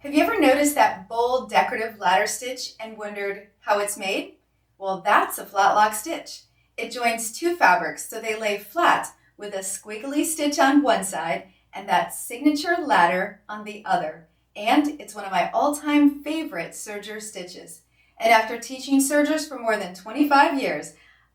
Have you ever noticed that bold decorative ladder stitch and wondered how it's made? Well, that's a flatlock stitch. It joins two fabrics so they lay flat with a squiggly stitch on one side and that signature ladder on the other. And it's one of my all-time favorite serger stitches. And after teaching sergers for more than 25 years,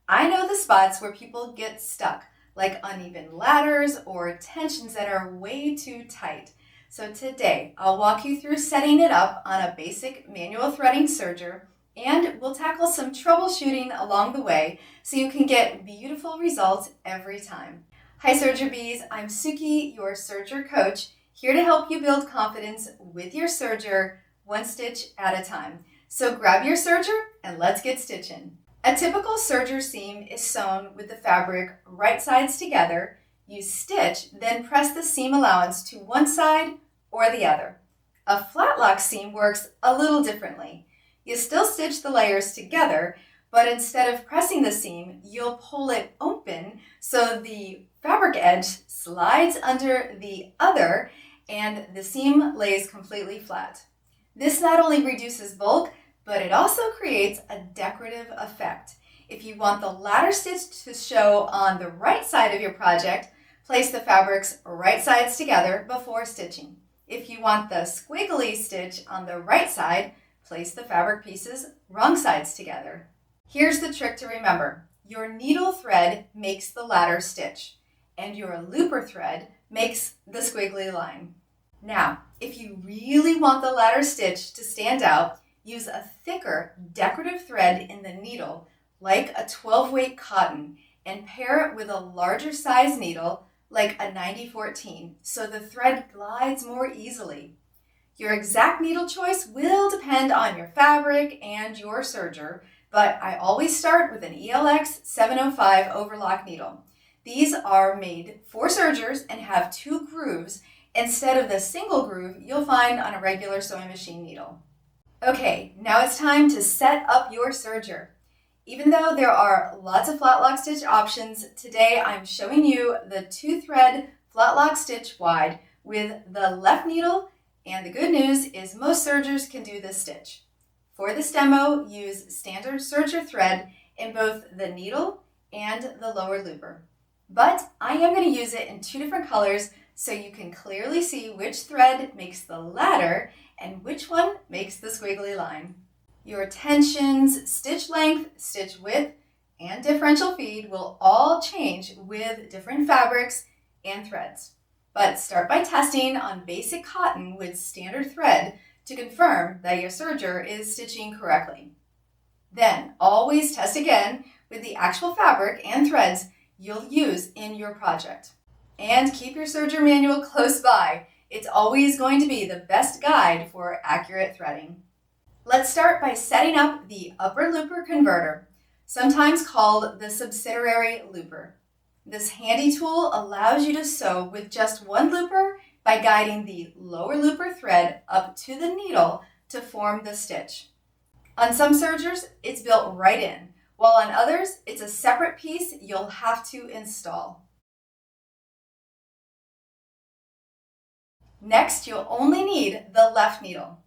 I know the spots where people get stuck, like uneven ladders or tensions that are way too tight. So today, I'll walk you through setting it up on a basic manual threading serger, and we'll tackle some troubleshooting along the way so you can get beautiful results every time. Hi Serger Bees, I'm Sookie, your serger coach, here to help you build confidence with your serger, one stitch at a time. So grab your serger and let's get stitching. A typical serger seam is sewn with the fabric right sides together. You stitch, then press the seam allowance to one side or the other. A flatlock seam works a little differently. You still stitch the layers together, but instead of pressing the seam, you'll pull it open so the fabric edge slides under the other and the seam lays completely flat. This not only reduces bulk, but it also creates a decorative effect. If you want the ladder stitch to show on the right side of your project, place the fabrics right sides together before stitching. If you want the squiggly stitch on the right side, place the fabric pieces wrong sides together. Here's the trick to remember. Your needle thread makes the ladder stitch, and your looper thread makes the squiggly line. Now, if you really want the ladder stitch to stand out, use a thicker decorative thread in the needle, like a 12-weight cotton, and pair it with a larger size needle, like a 90-14, so the thread glides more easily. Your exact needle choice will depend on your fabric and your serger, but I always start with an ELX 705 overlock needle. These are made for sergers and have two grooves instead of the single groove you'll find on a regular sewing machine needle. Okay, now it's time to set up your serger. Even though there are lots of flatlock stitch options, today I'm showing you the 2-thread flatlock stitch wide with the left needle, and the good news is most sergers can do this stitch. For this demo, use standard serger thread in both the needle and the lower looper. But I am going to use it in two different colors so you can clearly see which thread makes the ladder and which one makes the squiggly line. Your tensions, stitch length, stitch width, and differential feed will all change with different fabrics and threads. But start by testing on basic cotton with standard thread to confirm that your serger is stitching correctly. Then always test again with the actual fabric and threads you'll use in your project. And keep your serger manual close by. It's always going to be the best guide for accurate threading. Let's start by setting up the upper looper converter, sometimes called the subsidiary looper. This handy tool allows you to sew with just one looper by guiding the lower looper thread up to the needle to form the stitch. On some sergers, it's built right in, while on others, it's a separate piece you'll have to install. Next, you'll only need the left needle.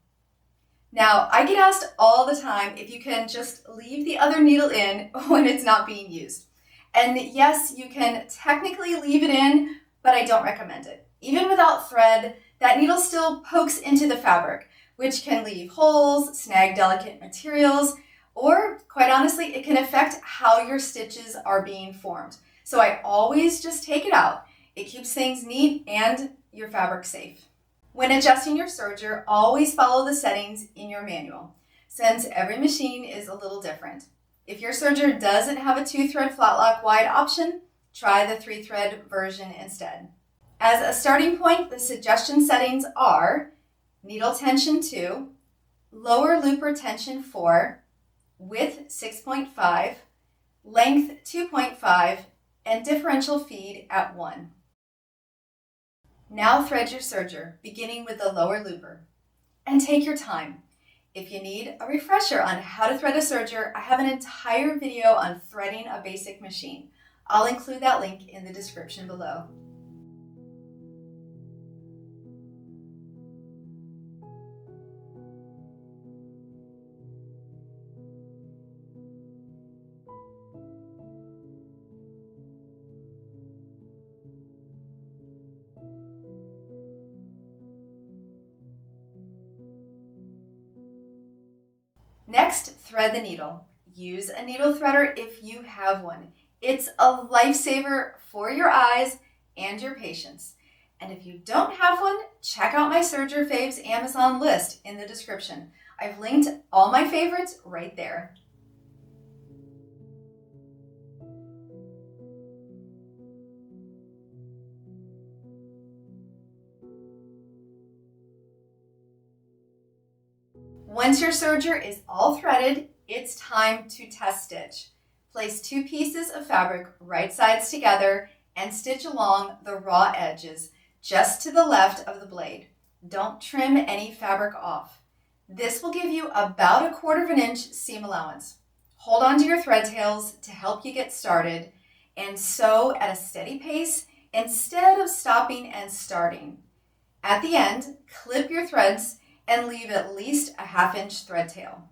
Now, I get asked all the time if you can just leave the other needle in when it's not being used. And yes, you can technically leave it in, but I don't recommend it. Even without thread, that needle still pokes into the fabric, which can leave holes, snag delicate materials, or quite honestly, it can affect how your stitches are being formed. So I always just take it out. It keeps things neat and your fabric safe. When adjusting your serger, always follow the settings in your manual, since every machine is a little different. If your serger doesn't have a 2-thread flatlock wide option, try the 3-thread version instead. As a starting point, the suggestion settings are needle tension 2, lower looper tension 4, width 6.5, length 2.5, and differential feed at 1. Now thread your serger, beginning with the lower looper. And take your time. If you need a refresher on how to thread a serger, I have an entire video on threading a basic machine. I'll include that link in the description below. Next, thread the needle. Use a needle threader if you have one. It's a lifesaver for your eyes and your patients. And if you don't have one, check out my Serger Faves Amazon list in the description. I've linked all my favorites right there. Once your serger is all threaded, it's time to test stitch. Place 2 pieces of fabric right sides together and stitch along the raw edges just to the left of the blade. Don't trim any fabric off. This will give you about 1/4 inch seam allowance. Hold on to your thread tails to help you get started and sew at a steady pace instead of stopping and starting. At the end, clip your threads and leave at least a 1/2 inch thread tail.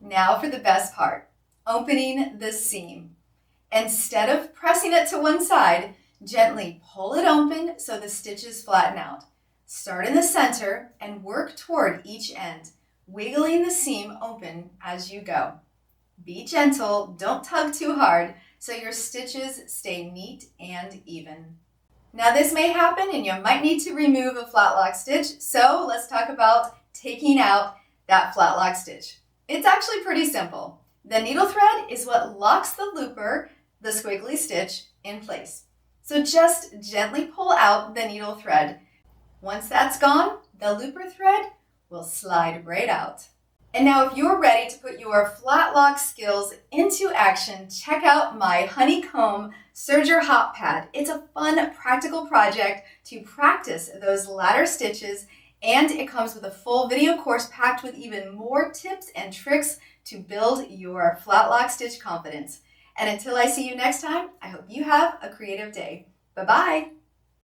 Now for the best part, opening the seam. Instead of pressing it to one side, gently pull it open so the stitches flatten out. Start in the center and work toward each end, wiggling the seam open as you go. Be gentle, don't tug too hard so your stitches stay neat and even. Now this may happen and you might need to remove a flatlock stitch, so let's talk about taking out that flatlock stitch. It's actually pretty simple. The needle thread is what locks the looper, the squiggly stitch, in place. So just gently pull out the needle thread. Once that's gone, the looper thread will slide right out. And now if you're ready to put your flatlock skills into action, check out my honeycomb serger hop pad. It's a fun, practical project to practice those ladder stitches, and it comes with a full video course packed with even more tips and tricks to build your flatlock stitch confidence. And until I see you next time, I hope you have a creative day. Bye-bye.